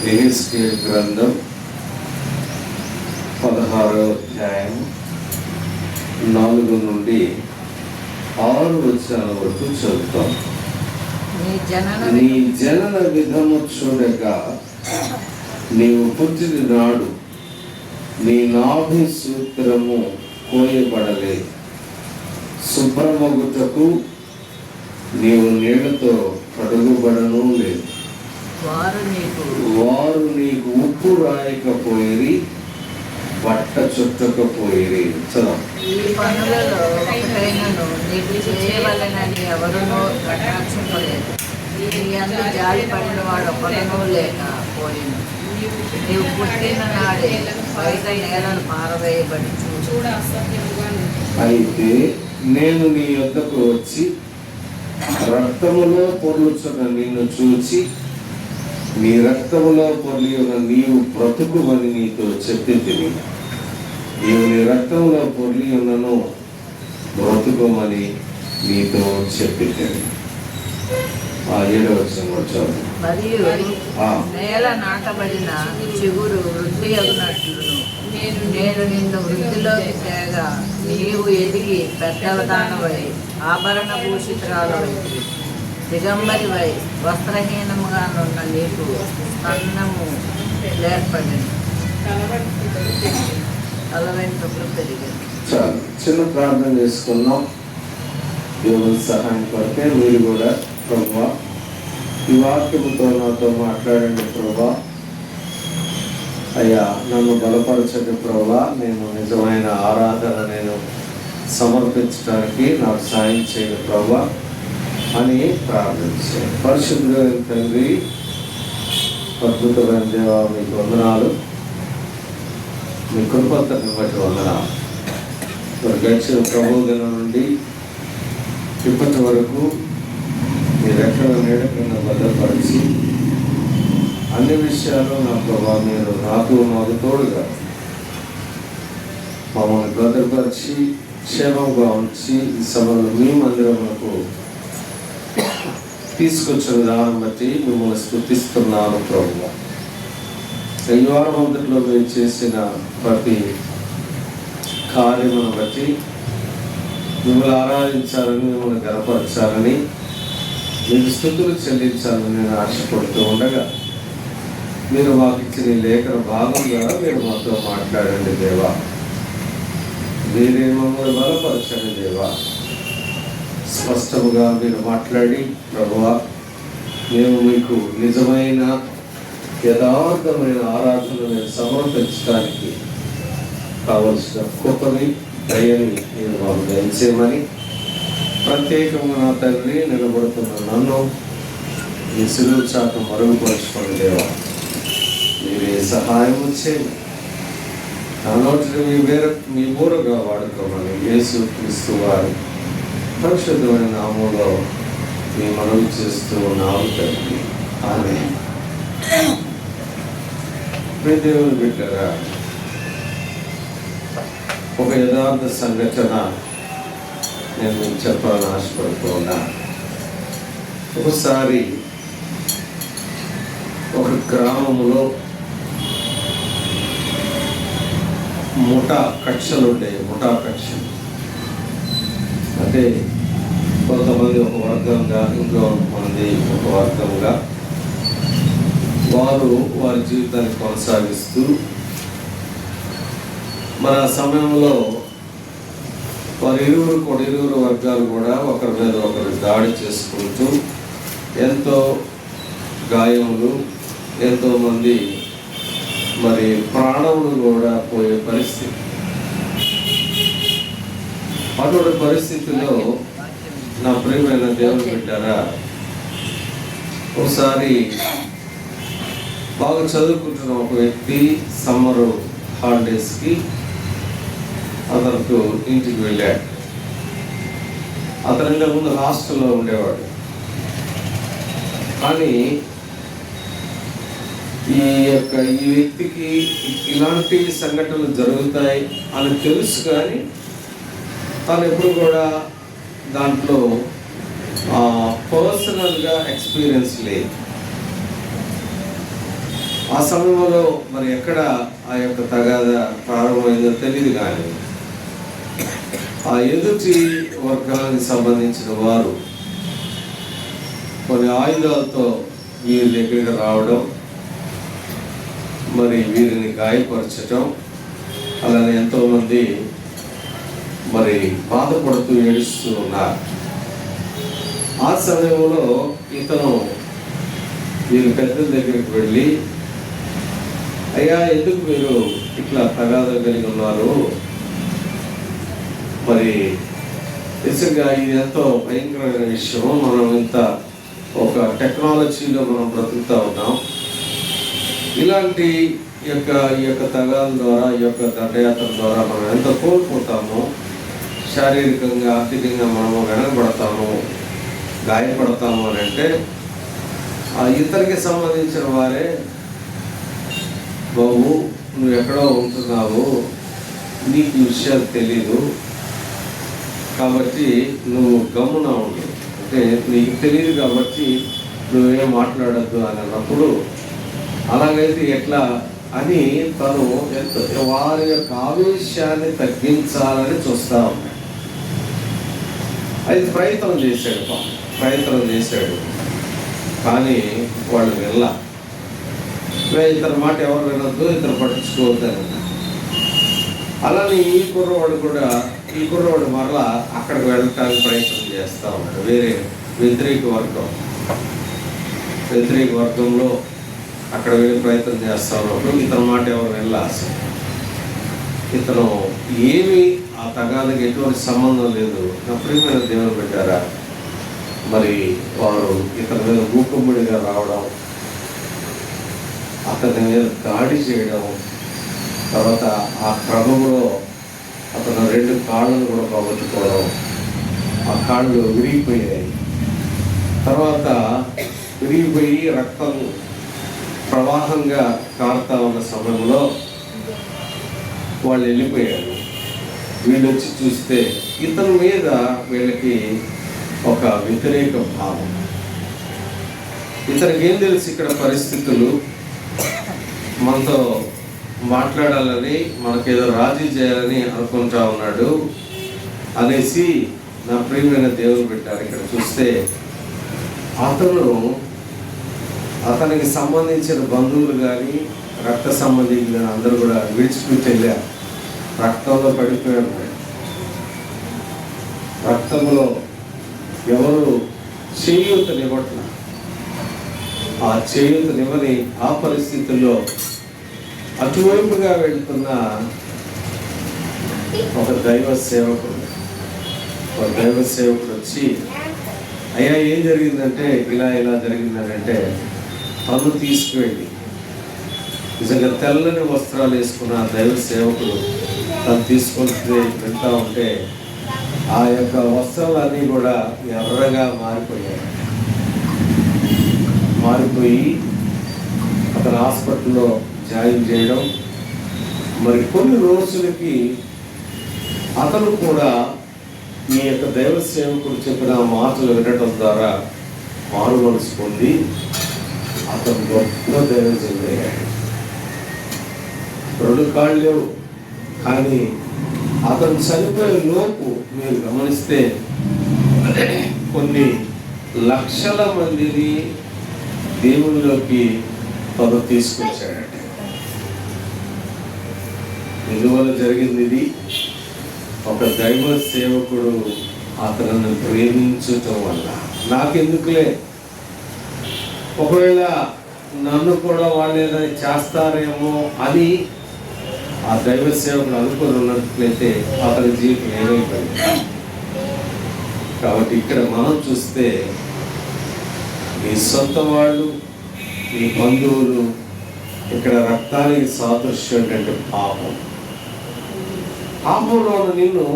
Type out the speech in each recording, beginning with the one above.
యెహెజ్కేలు గ్రంథం 16వ అధ్యాయం 4 నుండి 6 వచనాల వరకు చదువుతాం. నీ జనన విధము చూడగా నీవు పుట్టిన నాడు నీ నాభి సూత్రము కోయబడలే, శుభ్రమగుటకు నీవు నీళ్లతో కడుగుబడను లేదు. వారు నీకు ఉప్పు రాయకపోయిరి, బట్ట చుట్టకపోయిరి. ఈ పనులలో ఒకటైనను నీకు చేయవలెనని ఎవరునూ కటాక్షింపలేదు. నీ అందు జాలి పడిన వాడు ఒకడునూ లేకపోయిను. నీవు పుట్టిన నాడే బయట నేలను పారవేయబడి అయితే నేను నీ యొద్దకు వచ్చి రక్తములో పొర్లుచున్న నిన్ను చూచి, నీ రక్తములో పొర్లి ఉన్న నీవు బ్రతుకుమని నీతో చెప్పితిని. నీవు నీ రక్తంలో పొర్లి ఉన్నను బ్రతుకుమని నీతో చెప్పితిని. 7వ వచనం. మరియు నేల నాటబడిన చిగురు వృద్ధి అగునట్లును నేను నిన్ను వృద్ధిలోకి తేగా నీవు ఎదిగి పెద్దవదానవై ఆభరణ భూషితురాలవై దిగంబరివై వస్త్రహీనముగానున్న నీకు స్తన్నము ఏర్పడింది, తల వెంట్రుకలు పెరిగింది. చాలు, చిన్న ప్రార్థన చేసుకున్నాం. దేవుని సహాయం కొరకే మీరు కూడా ప్రభువా ఈ వాక్యముతో నాతో మాట్లాడండి ప్రభువా. అయ్యా, నన్ను బలపరచండి ప్రభువా. నేను నిజమైన ఆరాధన నేను సమర్పించడానికి నాకు సాయం చేయండి ప్రభువా అని ప్రార్థించాను. పరిశుద్ధుడైన తండ్రి, అద్భుతమైన దేవా, మీకు వందనాలు. మీ కృపను బట్టి వందనాలు. గడిచిన ప్రబోధన నుండి ఇప్పటి వరకు మీ రెక్కల నీడ కింద భద్రపరిచి అన్ని విషయాలు నా ప్రభావ మీరు నాకు తోడుగా మమ్మల్ని భద్రపరిచి క్షేమంగా ఉంచి ఈ సభలో మీ మందిరములకు తీసుకొచ్చిన విధానం బట్టి మిమ్మల్ని స్తుతిస్తున్నాను ప్రభువా. ఈ వారం అంతట్లో మీరు చేసిన ప్రతి కార్యమును బట్టి మిమ్మల్ని ఆరాధించాలని, మిమ్మల్ని గనపరచాలని, మీకు స్తుతులు చెల్లించాలని నేను ఆశపడుతూ ఉండగా మీరు మాకు ఇచ్చిన లేఖన భాగం ద్వారా మీరు మాతో మాట్లాడండి దేవా. మీరే మమ్మల్ని బలపరచండి దేవా. స్పష్టముగా మీరు మాట్లాడి ప్రభువా, మేము మీకు నిజమైన యథార్థమైన ఆరాధన నేను సమర్పించడానికి కావలసిన కృపని దయని నేను మాకు దయచేయమని, ప్రత్యేకంగా నా తండ్రి నిలబడుతున్న నన్ను మీ సిలువ చాటు మరుగుపరుచుకోండి దేవా. మీరే సహాయం చేయండి. నా నోటిని మీ ఊరగా వాడుకోమని యేసు క్రీస్తు వారి పరిశుద్ధమైన నామంలో మీ మనవి చేస్తూ ఉన్నాము తండ్రి. ఆమేన్. దేవుని బిడ్డరా, ఒక యథార్థ సంఘటన నేను మీకు చెప్పాలని ఆశపడుతూ ఉన్నా. ఒకసారి ఒక గ్రామంలో ముఠా కక్షలు ఉంటాయి. ముఠా కక్షలు అంటే కొంతమంది ఒక వర్గంగా, ఇంకో మంది ఒక వర్గంగా వారు వారి జీవితాన్ని కొనసాగిస్తూ మన సమయంలో వారి ఇరువురు వర్గాలు కూడా ఒకరి మీద ఒకరు దాడి చేసుకుంటూ ఎంతో గాయములు, ఎంతోమంది మరి ప్రాణములు కూడా పోయే పరిస్థితి. అటువంటి పరిస్థితిలో నా ప్రియమైన దేవుని బిడ్డారా, ఒకసారి బాగా చదువుకుంటున్న ఒక వ్యక్తి సమ్మర్ హాలిడేస్కి అతనికి ఇంటికి వెళ్ళాడు. అతని ముందు హాస్టల్లో ఉండేవాడు. కానీ ఈ వ్యక్తికి ఇలాంటి సంఘటనలు జరుగుతాయి అని తెలుసు, కానీ తను ఎప్పుడు కూడా దాంట్లో పర్సనల్గా ఎక్స్పీరియన్స్ లేదు. ఆ సమయంలో మరి ఎక్కడ ఆ యొక్క తగాద ప్రారంభమైందో తెలియదు, కానీ ఆ ఎదుటి వర్గానికి సంబంధించిన వారు కొన్ని ఆయుధాలతో వీరి దగ్గరికి రావడం, మరి వీరిని గాయపరచటం, అలానే ఎంతోమంది మరి బాధపడుతూ ఏడుస్తూ ఉన్నారు. ఆ సమయంలో ఇతను వీరి పెద్దల దగ్గరికి వెళ్ళి, అయ్యా ఎందుకు మీరు ఇట్లా తగాద కలిగి ఉన్నారు? మరి నిజంగా ఇది ఎంతో భయంకరమైన విషయం. మనం ఇంత ఒక టెక్నాలజీలో మనం బ్రతుకుతూ ఉన్నాం. ఇలాంటి ఈ యొక్క తగాల ద్వారా, ఈ యొక్క దండయాత్ర ద్వారా మనం ఎంత కోల్పోతామో, శారీరకంగా ఆర్థికంగా మనము వెనకబడతాము, గాయపడతాము అని అంటే ఆ ఇతరికి సంబంధించిన వారే, బాబు నువ్వు ఎక్కడో ఉంటున్నావు, నీకు ఈ విషయాలు తెలీదు కాబట్టి నువ్వు గమ్మున ఉండు, అంటే నీకు తెలియదు కాబట్టి నువ్వేం మాట్లాడద్దు అని అన్నప్పుడు, అలాగైతే ఎట్లా అని తను వారి యొక్క ఆవేశాన్ని తగ్గించాలని చూస్తూ ఉన్నాడు. అయితే ప్రయత్నం చేశాడు కానీ వాళ్ళు వెళ్ళ. ఇతని మాట ఎవరు వినొద్దు, ఇతను పట్టించుకోవద్దని. అలానే ఈ కుర్రవాడు మరలా అక్కడికి వెళ్ళటానికి ప్రయత్నం చేస్తూ ఉన్నాడు. వేరే వ్యతిరేక వర్గంలో అక్కడ వెళ్ళి ప్రయత్నం చేస్తూ ఉన్నప్పుడు ఇతని మాట ఎవరు వెళ్ళాల్సి, ఇతను ఏమి ఆ తగాదకి ఎటువంటి సంబంధం లేదు. నా ప్రియమైన దేవుని పెట్టారా, మరి వారు ఇతని మీద మూకుమ్మడిగా రావడం, అతని మీద దాడి చేయడం, తర్వాత ఆ క్రమంలో అతను 2 కాళ్ళను కూడా పోగొట్టుకోవడం, ఆ కాళ్ళు విరిగిపోయాయి. తర్వాత విరిగిపోయి రక్తం ప్రవాహంగా కారుతా ఉన్న సమయంలో వాళ్ళు వెళ్ళిపోయారు. వీళ్ళు వచ్చి చూస్తే ఇతని మీద వీళ్ళకి ఒక వ్యతిరేక భావం. ఇతనికి ఏం తెలుసు, ఇక్కడ పరిస్థితులు మనతో మాట్లాడాలని, మనకేదో రాజీ చేయాలని అనుకుంటా ఉన్నాడు అనేసి నా ప్రియమైన దేవుడు పెట్టారు. ఇక్కడ చూస్తే అతనికి సంబంధించిన బంధువులు కానీ, రక్త సంబంధికులు అందరూ కూడా విడిచిపెట్టి వెళ్ళారు. రక్తంలో పడిపోయారు. రక్తంలో ఎవరు చేయూతనివ్వట్ల. ఆ చేయూతనివ్వని ఆ పరిస్థితుల్లో అటువైపుగా వెళ్తున్న ఒక దైవ సేవకుడు వచ్చి, అయ్యా ఏం జరిగిందంటే ఇలా జరిగిందంటే, తను తీసుకువెళ్ళి నిజంగా తెల్లని వస్త్రాలు వేసుకున్న దైవ సేవకుడు తను తీసుకొని వెళ్తా ఉంటే ఆ యొక్క వస్త్రాలన్నీ కూడా ఎర్రగా మారిపోయి అతను హాస్పిటల్లో జాయిన్ చేయడం. మరి కొన్ని రోజులకి అతను కూడా ఈ యొక్క దైవ సేవకుడు చెప్పిన మాటలు వినడం ద్వారా మారు మనసు పొంది అతను గొప్ప దైవజనుడయ్యాడు. 2 కాళ్ళు లేవు, కానీ అతను చనిపోయే లోపు మీరు గమనిస్తే కొన్ని లక్షల మందిని దేవునిలోకి తను తీసుకొచ్చాడట. ఎందువల్ల జరిగింది ఇది? ఒక దైవ సేవకుడు అతను ప్రేమించటం వల్ల. నాకెందుకులే, ఒకవేళ నన్ను కూడా వాళ్ళు ఏదైనా చేస్తారేమో అని ఆ దైవ సేవకుడు అనుకుని ఉన్నట్లయితే అతని జీవితం ఏమైపోయింది. కాబట్టి ఇక్కడ మనం చూస్తే మీ సొంత వాళ్ళు, మీ బంధువులు, ఇక్కడ రక్తానికి సాదృశ్యం అంటే పాపంలో నిన్ను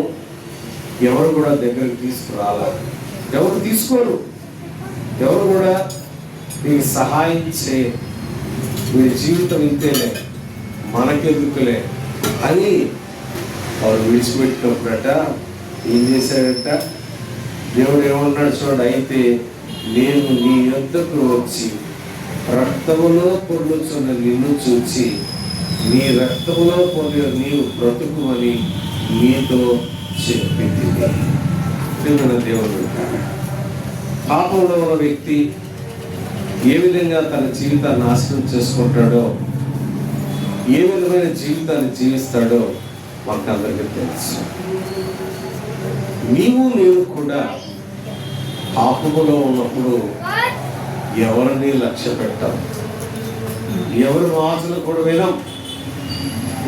ఎవరు కూడా దగ్గరికి తీసుకురాలా, ఎవరు తీసుకోరు, ఎవరు కూడా నీకు సహాయం చేయరు. మీ జీవితం ఇంతేలే, మనకెందుకులే అని వారు విడిచిపెట్టినప్పుడట ఏం చేశాడట, దేవుడు ఏమన్నాడు చూడండి, అయితే నేను నీ యొద్దకు వచ్చి రక్తములో పొర్లుచున్న నిన్ను చూచి నీ రక్తములో పొందిన నీవు బ్రతుకుమని నీతో చెప్పింది. దేవుడు పాపంలో ఉన్న వ్యక్తి ఏ విధంగా తన జీవితాన్ని నాశనం చేసుకుంటాడో, ఏ విధమైన జీవితాన్ని జీవిస్తాడో మాకు అందరికీ తెలుసు. నేను కూడా పాపములో ఉన్నప్పుడు ఎవరిని లక్ష్య పెట్టాం, ఎవరి మాటలు కూడా వినాం.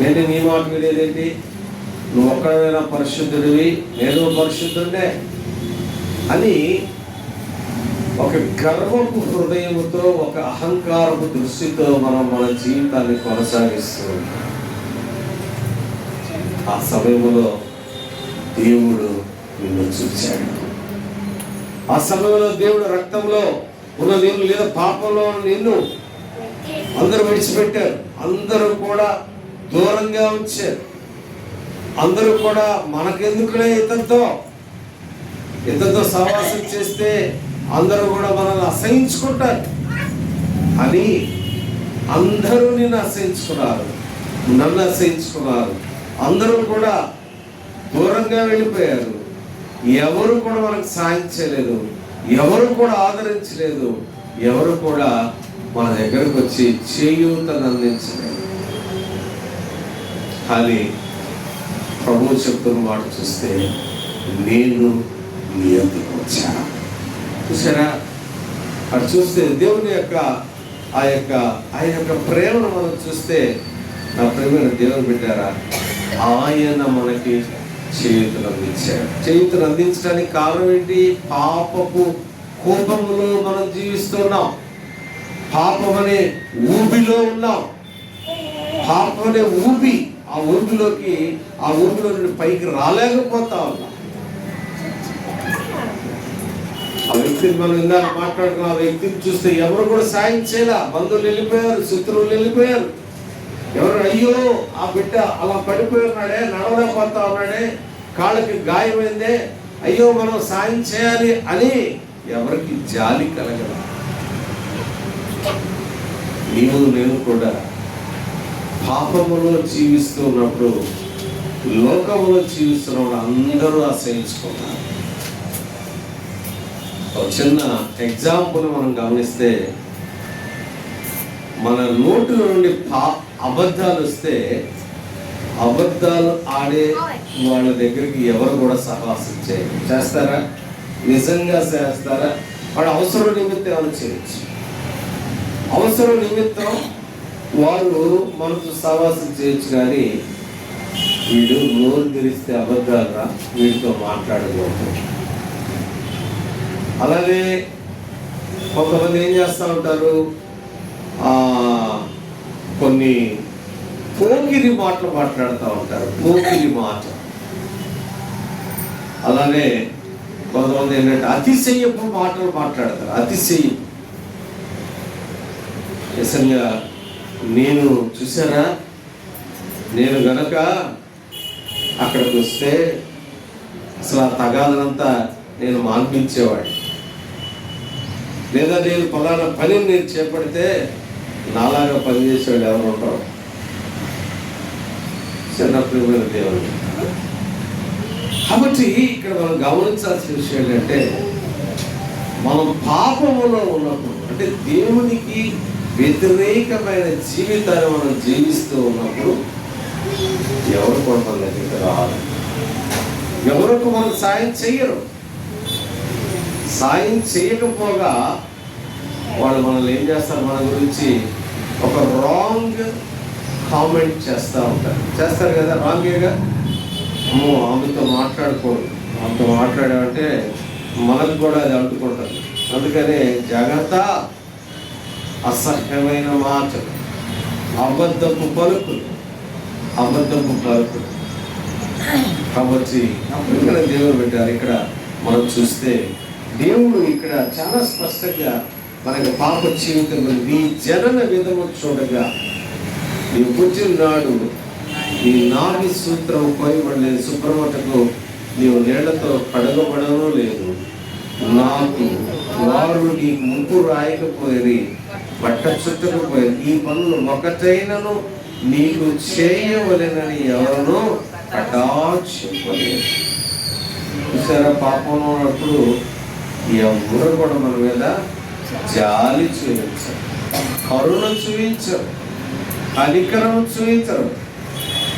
నేను నీ మాట వినేదేంటి, నువ్వు ఒక్కడైనా పరిశుద్ధుడివి, నేను పరిశుద్ధుడే అని ఒక గర్వపు హృదయముతో, ఒక అహంకారపు దృష్టితో మనం మన జీవితాన్ని కొనసాగిస్తూ ఉంటాం. ఆ సమయంలో దేవుడు నిన్ను చూశాడు. ఆ సమయంలో దేవుడు రక్తంలో ఉన్న నిన్ను లేదా పాపంలో ఉన్న నిన్ను అందరూ విడిచిపెట్టారు. అందరూ కూడా దూరంగా ఉంచారు. అందరూ కూడా మనకెందుకులే ఇతనితో సహవాసం చేస్తే అందరూ కూడా మనల్ని అసహించుకుంటారు అని అందరూ నిన్ను అసహించుకున్నారు, నన్ను అసహించుకున్నారు. అందరూ కూడా దూరంగా వెళ్ళిపోయారు. ఎవరు కూడా మనకు సాయం చేయలేదు, ఎవరు కూడా ఆదరించలేదు, ఎవరు కూడా మన దగ్గరకు వచ్చి చేయూతను అందించలేదు. కానీ ప్రభువు చెప్తున్న మాట చూస్తే నేను నీ వద్దకు వచ్చాను. చూసారా, అటు చూస్తే దేవుని యొక్క ఆయన యొక్క ప్రేమను మనం చూస్తే, నా ప్రేమను దేవుని పెట్టారా, ఆయన మనకి చేతులు అందించాడు. చేతులు అందించడానికి కారణం ఏంటి? పాపపు కోపములో మనం జీవిస్తున్నాం, పాపం అనే ఊబిలో ఉన్నాం. పాపం అనే ఊబి, ఆ ఊబిలో నుండి పైకి రాలేకపోతా ఉన్నాం. ఆ వ్యక్తిని మనం ఇందాక మాట్లాడుకున్నాం. ఆ వ్యక్తిని చూస్తే ఎవరు కూడా సాయం చేయలే. బంధువులు వెళ్ళిపోయారు, శత్రువులు వెళ్ళిపోయారు. ఎవరు అయ్యో ఆ బిడ్డ అలా పడిపోయి ఉన్నాడే, నడవలేకపోతా ఉన్నాడే, కాళ్ళకి గాయమైందే, అయ్యో మనం సాయం చేయాలి అని ఎవరికి జాలి కలగదు. నేను కూడా పాపములో జీవిస్తున్నప్పుడు, లోకములో జీవిస్తున్నప్పుడు అందరూ అసహించుకున్నారు. ఒక చిన్న ఎగ్జాంపుల్ మనం గమనిస్తే, మన నోటి నుండి అబద్ధాలు వస్తే, అబద్ధాలు ఆడే వాళ్ళ దగ్గరికి ఎవరు కూడా సహవాసం చేస్తారా? నిజంగా చేస్తారా? వాడు అవసరం నిమిత్తం ఏమైనా చేయొచ్చు. అవసరం నిమిత్తం వాళ్ళు మనతో సహవాసం చేయొచ్చు. కానీ వీడు నోరు తెరిస్తే అబద్ధాలురా, వీడితో మాట్లాడకూడదు. అలాగే కొంతమంది ఏం చేస్తూ ఉంటారు, కొన్ని పోకిరి మాటలు మాట్లాడుతూ ఉంటారు, పోకిరి మాట. అలానే కొంతమంది ఏంటంటే అతిశయపు మాటలు మాట్లాడతారు, అతిశయం. నిజంగా నేను చూసారా, నేను గనక అక్కడికి వస్తే అసలు ఆ తగాదనంతా నేను మాన్పించేవాడిని, లేదా నేను పలానా పని నేను చేపడితే నాలాగా పనిచేసేవాడు ఎవరు ఉంటారు? చిన్నప్రియమైన దేవుడు. కాబట్టి ఇక్కడ మనం గమనించాల్సిన విషయం ఏంటంటే, మనం పాపములో ఉన్నప్పుడు, అంటే దేవునికి వ్యతిరేకమైన జీవితాన్ని మనం జీవిస్తూ ఉన్నప్పుడు ఎవరు కూడా మన దగ్గరికి రావాలి, ఎవరికి మనం సాయం చెయ్యరు. సాయం చేయకపోగా వాళ్ళు మనల్ని ఏం చేస్తారు, మన గురించి ఒక రాంగ్ కామెంట్ చేస్తారు కదా, రాంగేగా. అమ్మో ఆమెతో మాట్లాడకూడదు, ఆమెతో మాట్లాడామంటే మనకు కూడా అది అంటుకుంటుంది. అందుకనే జాగ్రత్త, అసహ్యమైన మాటలు, అబద్ధపు పలుకులు. కాబట్టి ఇక్కడ దేవుడు పెట్టారు. ఇక్కడ మనం చూస్తే దేవుడు ఇక్కడ చాలా స్పష్టంగా మనకి పాప జీవితం నీ జనన విధము చూడగా, నీ పుట్టిన నాడు నీ నాటి సూత్రం పోయబడలేదు, శుభ్రమటకు నీవు నీళ్లతో కడగబడను లేదు, నాకు వారు నీకు ముప్పు రాయకపోయి బట్ట చుట్టకు పోయి ఈ పనులు ఒకటైనను నీకు చేయవలెనని ఎవరను కటాక్షింపలేదు. చూసారా, పాపంలో ఉన్నప్పుడు ఎవరు కూడా మన మీద జాలి చూపించరు, కరుణ చూపించరు, కనికరం చూపించరు.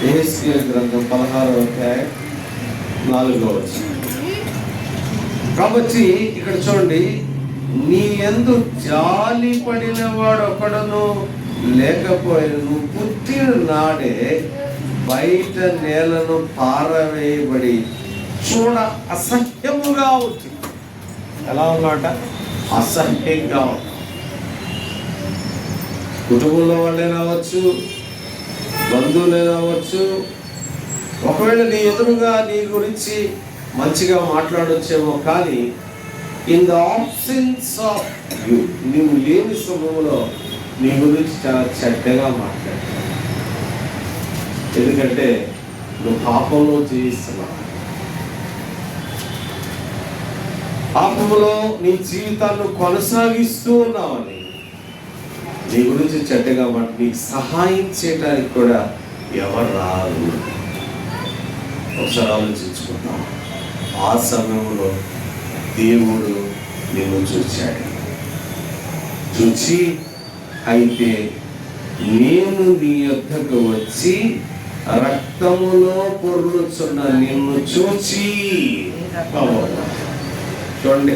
యెహెజ్కేలు గ్రంథం 16వ అధ్యాయం 4వ వచనం. కాబట్టి ఇక్కడ చూడండి, నీ యందు జాలి పడిన వాడు ఒకడును లేకపోయిన నువ్వు పుట్టిన నాడే బయట నేలను పారవేయబడి చూడ అసహ్యముగా ఉంది. ఎలా ఉన్నట? అసహ్యంగా ఉంది. కుటుంబంలో వాళ్ళే రావచ్చు, బంధువులే రావచ్చు. ఒకవేళ నీ ఎదురుగా నీ గురించి మంచిగా మాట్లాడొచ్చేమో, కానీ in the absence of you, నీవు లేని సమయంలో నీ గురించి చాలా చెడ్డగా మాట్లాడు. ఎందుకంటే నువ్వు పాపంలో జీవిస్తున్నావు. పాపంలో నీ జీవితాన్ని కొనసాగిస్తూ ఉన్నావని నీ గురించి చెడ్డగా మాట, నీకు సహాయం చేయడానికి కూడా ఎవరు రాదు. ఒకసారి ఆలోచించుకుంటాం. ఆ సమయంలో దేవుడు నిన్ను చూశాడు. చూచి, అయితే నేను నీ యొద్దకు వచ్చి రక్తములో పొర్లుచున్న నిన్ను చూచి. చూడండి,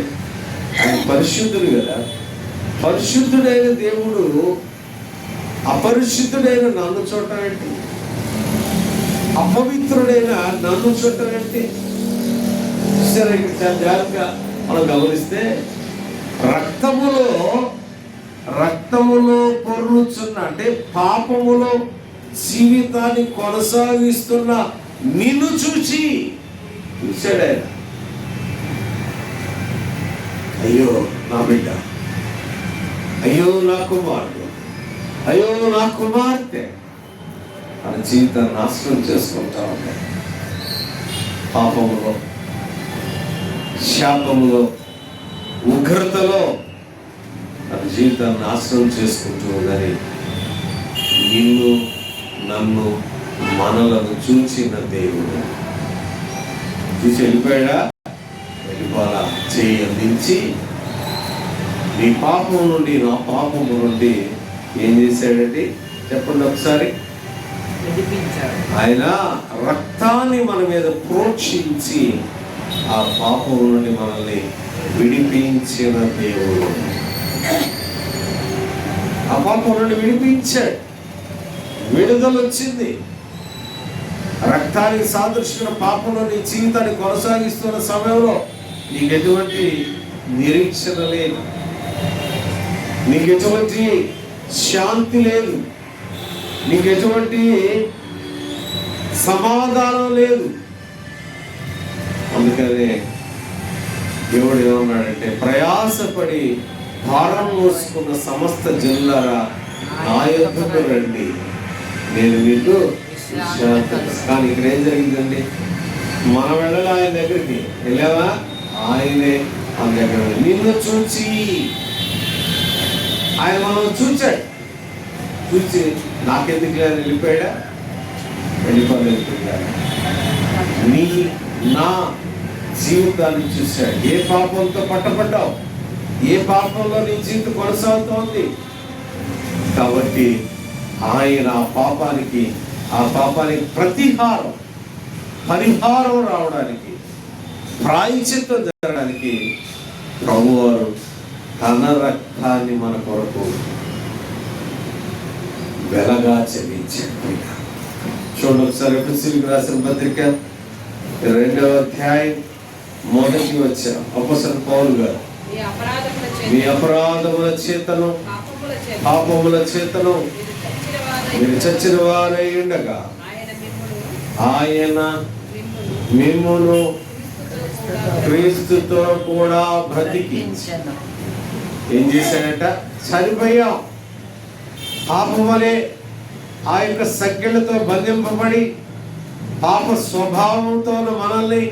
ఆయన పరిశుద్ధుడు కదా. పరిశుద్ధుడైన దేవుడు అపరిశుద్ధుడైన నన్ను చూడటం ఏంటి? అపవిత్రుడైన నన్ను చూడటం ఏంటి? సరే, జాగ్రత్తగా మనం గమనిస్తే రక్తములో పొర్లుచున్న అంటే పాపములో జీవితాన్ని కొనసాగిస్తున్న నిన్ను చూశాడు ఆయన. అయ్యో నా బిడ్డ, అయ్యో నా కుమారుడు, అయ్యో నా కుమార్తె మన జీవితాన్ని నాశనం చేసుకుంటా ఉంటాయి. పాపములో, శాపములో, ఉగ్రతలో మన జీవితాన్ని నాశనం చేసుకుంటూ ఉందని నిన్ను, నన్ను, మనలను చూసిన దేవుడు చూసి వెళ్ళిపోయాడా? వెళ్ళిపోవాలా? చేయి అందించి నీ పాపం నుండి, నా పాపము నుండి ఏం చేశాడండి? చెప్పండి ఒకసారి. ఆయన రక్తాన్ని మన మీద ప్రోక్షించి ఆ పాపం నుండి మనల్ని విడిపించిన దేవుడు. ఆ పాపం నుండి విడిపించాడు, విడుదల వచ్చింది. రక్తానికి సాదృశ్యమైన పాపంలో నీ జీవితాన్ని కొనసాగిస్తున్న సమయంలో నీకు ఎటువంటి నిరీక్షణ లేదు, నీకు ఎటువంటి శాంతి లేదు, నీకు ఎటువంటి సమాధానం లేదు. అందుకనే దేవుడు ఏమన్నాడంటే, ప్రయాసపడి భారం మోసుకున్న సమస్త జనులారా నా యొద్దకు రండి, నేను మీకు విశ్రాంతి. కానీ ఇక్కడ ఏం జరిగిందండి? మనం వెళ్ళాలి ఆయన దగ్గరికి. వెళ్ళావా? ఆయనే మన దగ్గర నిన్ను చూచి, ఆయన మనం చూచాడు. చూసి నాకెందుకు అని వెళ్ళిపోయాడా? వెళ్ళిపోలేదు. నా జీవితాన్ని చూశాడు. ఏ పాపంతో పట్టబడ్డావు, ఏ పాపంలో నీ జీవితం కొనసాగుతోంది. కాబట్టి ఆయన ఆ పాపానికి పరిహారం రావడానికి, ప్రాయశ్చిత్తం జరగడానికి ప్రభువారు తన రక్తాన్ని మన కొరకు వెలగా చెల్లించాడు. చూడండి ఒకసారి ఎఫెసీయులకు రాసిన పత్రిక 2వ అధ్యాయం 1కి వచ్చాం. అపోస్తలుడైన పౌలు గారు, మీ అపరాధముల చేతను పాపముల చేతను మీరు చచ్చిన వారై ఉండగా ఆయన మిమ్మును క్రీస్తుతో కూడా బ్రతికించాడు. ఏం చేశాడట? చనిపోయాం. పాపం వలె ఆ యొక్క సంఖ్యలతో బంధింపబడి పాప స్వభావంతో మనల్ని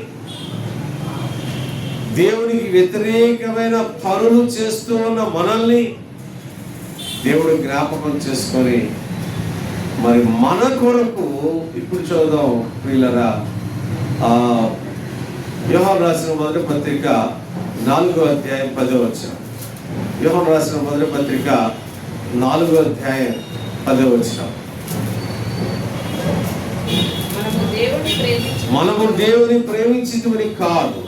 దేవునికి వ్యతిరేకమైన పనులు చేస్తూ ఉన్న మనల్ని దేవుడు జ్ఞాపకం చేసుకొని మరి మన కొరకు ఇప్పుడు చూద్దాం ప్రియులరా. యోహాను రాసిన మొదటి పత్రిక 4వ అధ్యాయం 10వ వచనం. యోహాను రాసిన మొదటి పత్రిక 4వ అధ్యాయం 10వ వచనం. మనము దేవుని ప్రేమించినవి కాదు,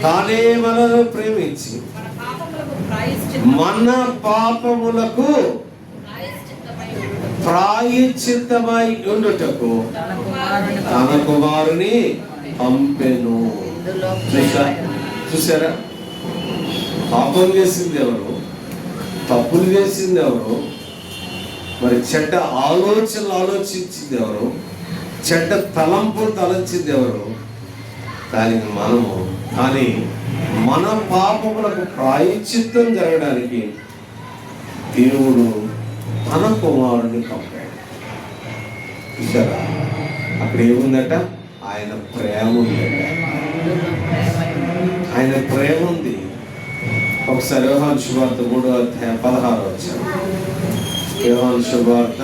తానే మనల్ని ప్రేమించి మన పాపములకు ప్రాయశ్చిత్తమై ఉండుటకు తన కుమారుని పంపెను. చూసారా? పాపం చేసింది ఎవరు? తప్పులు చేసింది ఎవరు? మరి చెడ్డ ఆలోచనలు ఆలోచించింది ఎవరు? చెడ్డ తలంపులు తలంచింది ఎవరు? కానీ మన పాపములకు ప్రాయశ్చిత్తం జరగడానికి దేవుడు తన కుమారుని పంపాడు. చూసారా? అక్కడ ఏముందట? ఆయన ప్రేమ ఉందట. ఆయన ప్రేమ ఉంది. ఒకసారి యోహాను శుభవార్త 3వ అధ్యాయం 16వ వచనం. యోహాను శుభవార్త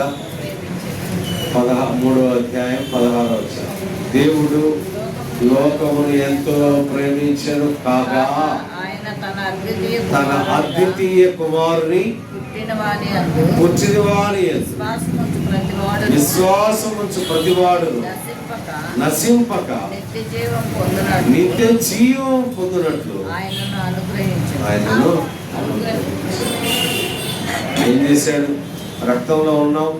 3వ అధ్యాయం 16వ వచనం. దేవుడు లోకమును ఎంతో ప్రేమించెను కాగా తన అద్వితీయ కుమారుని పుట్టిన వాని విశ్వాసముంచు ప్రతివాడు నశింపక నిత్య జీవం పొందినట్లు ఆయనను ఏం చేశాడు? రక్తంలో ఉన్నాం,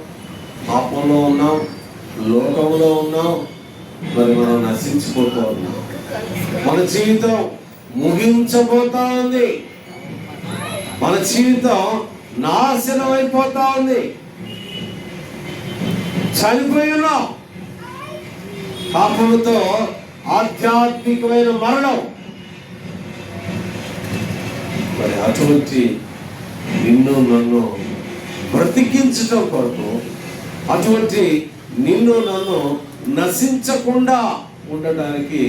పాపంలో ఉన్నాం, లోకంలో ఉన్నాం, మరి మనం నశించిపోతూ ఉన్నాం. మన జీవితం ముగించబోతా ఉంది. మన జీవితం నాశనం అయిపోతా ఉంది. చనిపోయి ఉన్నాం. పాపముతో ఆధ్యాత్మికమైన మరణం. మరి అటువంటి నిన్ను నన్ను బ్రతికించటం కొరకు, అటువంటి నిన్ను నన్ను నశించకుండా ఉండడానికి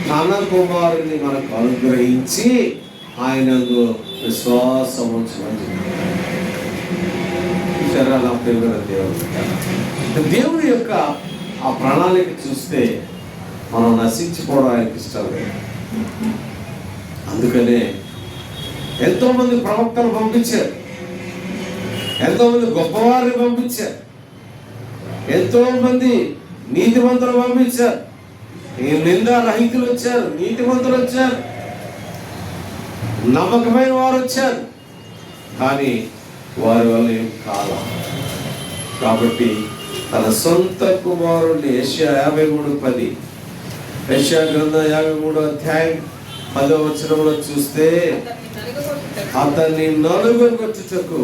తన కుమారుని మనకు అనుగ్రహించి ఆయన విశ్వాసం ఉంచమని దేవుని యొక్క ఆ ప్రణాళిక చూస్తే మనం నశించిపోవడం ఆయనకి ఇష్టం లేదు. అందుకనే ఎంతో మంది ప్రవక్తలు పంపించారు, ఎంతో మంది గొప్పవారిని పంపించారు, ఎంతో మంది నీతిమంతులు పంపించారు, నిందా రహితులు వచ్చారు, నీతిమంతులు వచ్చారు, నమ్మకమైన వారు వచ్చారు. కానీ వారి వల్ల ఏం కాల. కాబట్టి తన సొంత కుమారుడిని యెషయా 53:10 యెషయా గ్రంథం 53వ అధ్యాయం 10వ వచనంలో చూస్తే అతన్ని నలుగొట్టుటకు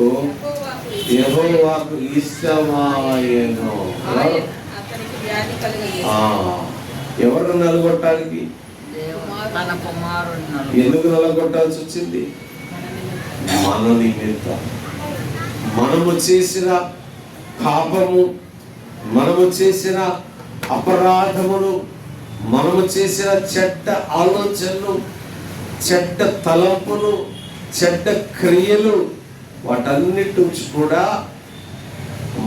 యెహోవాకు ఇష్టమాయెను. ఎవరు నలుగొట్టడానికి? ఎందుకు నలుగొట్టాల్సి వచ్చింది? మన నిమిత్తం. మనము చేసిన పాపము, మనము చేసిన అపరాధములు, మనము చేసిన చెడ్డ ఆలోచనలు, చెడ్డ తలంపులు, చెడ్డ క్రియలు, వాటన్నిటి నుంచి కూడా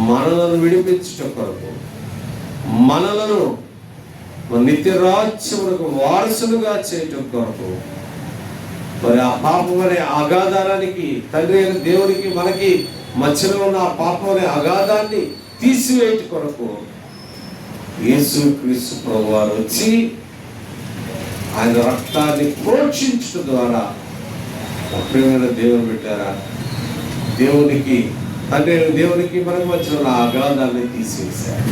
మనలను విడిపించుట కొరకు, మనలను నిత్యరాజ్యములకు వారసులుగా చేయటం కొరకు, మరి ఆ పాపం అనే అగాధారానికి, తండ్రి అయిన దేవునికి మనకి మధ్యలో ఉన్న ఆ పాపం అనే అగాధాన్ని తీసివేయట కొరకు యేసుక్రీస్తు ప్రభువారు వచ్చి ఆయన రక్తాన్ని ప్రోక్షించడం ద్వారా ప్రియమైన దేవుని పెట్టారా, దేవునికి తండ్రి అయిన దేవునికి మనకి మధ్యలో ఉన్న అగాధాన్ని తీసివేశారు.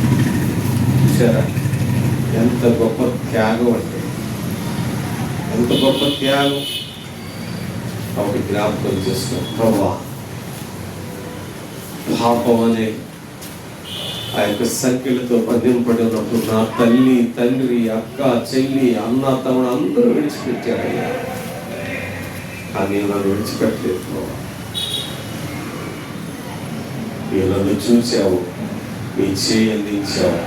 చూసారా? ఎంత గొప్ప త్యాగం అంటే, ఎంత గొప్ప త్యాగం. కాబట్టి జ్ఞాపకం చేసుకో, ప్రభువా పాపం అనే ఆ యొక్క సంఖ్యలతో బంధింపడి ఉన్నప్పుడు నా తల్లి, తండ్రి, అక్క, చెల్లి, అన్న, తమ్ముడు అందరూ విడిచిపెట్టారయ్యా. కానీ నన్ను విడిచిపెట్టలేదు ప్రభా. నన్ను చూసావు, నీ చేయి అందించావు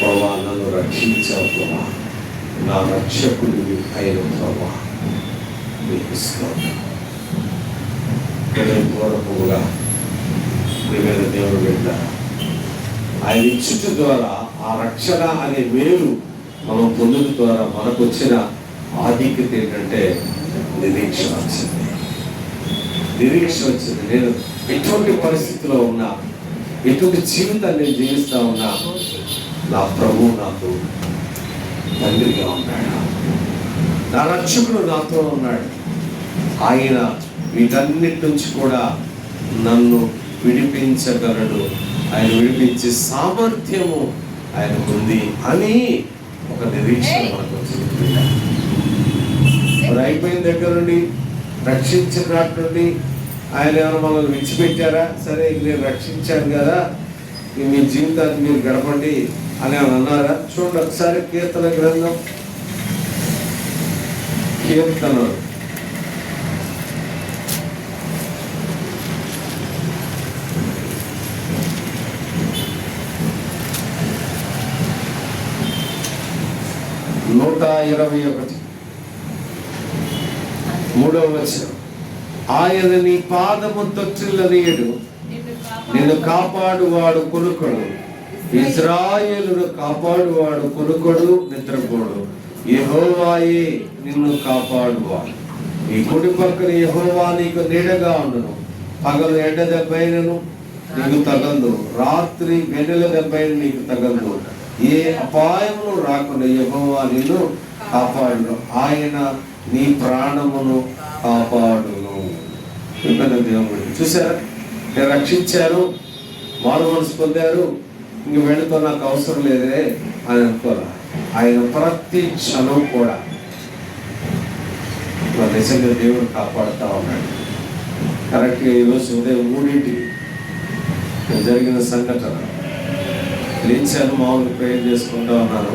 ప్రభా, నన్ను రక్షించావు ప్రభా, నా రక్షకుడివి అయిన ప్రభా, నీకు స్తోత్రం. హృదయపూర్వకముగా ప్రియమైన దేవుడు బిడ్డ, ఆయన ఇచ్చుట ద్వారా ఆ రక్షణ అనే మేలు మనం పొందుట ద్వారా మనకు వచ్చిన ఆధిక్యత ఏంటంటే నిరీక్షణ వచ్చింది. నిరీక్షణ వచ్చింది. నేను ఎటువంటి పరిస్థితిలో ఉన్నా, ఎటువంటి జీవితాన్ని నేను జీవిస్తా ఉన్నా, నా ప్రభువు నాకు తండ్రిగా ఉన్నాడు, నా రక్షకుడు నాతో ఉన్నాడు. ఆయన వీటన్నిటి నుంచి కూడా నన్ను విడిపించగలడు, ఆయన విడిపించే సామర్థ్యము ఆయనకు ఉంది అని ఒక నిరీక్షణ మనకు వచ్చింది. మరి అయిపోయిన దగ్గర నుండి, రక్షించినట్టు నుండి ఆయన ఏమైనా మనల్ని విడిచిపెట్టారా? సరే, నేను రక్షించాను కదా, మీ జీవితాన్ని మీరు గడపండి అని అన్నారా? చూడండి ఒకసారి కీర్తన గ్రంథం, కీర్తన 121 3వ వచనం. ఆయన నీ పాదము తొట్టిల్లనీయుడు, నిన్ను కాపాడువాడు కొనుకొడు, ఇశ్రాయేలును కాపాడువాడు కొనుకొడు, నిద్రపోడు. యెహోవాయే నిన్ను కాపాడువాడు. నీ కుడి పక్కన యెహోవా నీకు నీడగా ఉండును. పగలు ఎండ దెబ్బైనను నీకు తగలదు, రాత్రి వెన్నెల దెబ్బైన నీకు తగలదు. ఏ అపాయమును రాకుండా యెహోవా నిన్ను కాపాడును. ఆయన నీ ప్రాణమును కాపాడును. దేవుడు చూసారా, నేను రక్షించారు, మారు మనసు పొందారు, ఇంక వెళుతో నాకు అవసరం లేదే అని అనుకోరా. ఆయన ప్రతి క్షణం కూడా నిజంగా దేవుడు కాపాడుతూ ఉన్నాడు. కరెక్ట్గా ఈరోజు ఉదయం 3ంటికి జరిగిన సంఘటన లేచాను, మామూలు ప్రేయర్ చేసుకుంటా ఉన్నాను.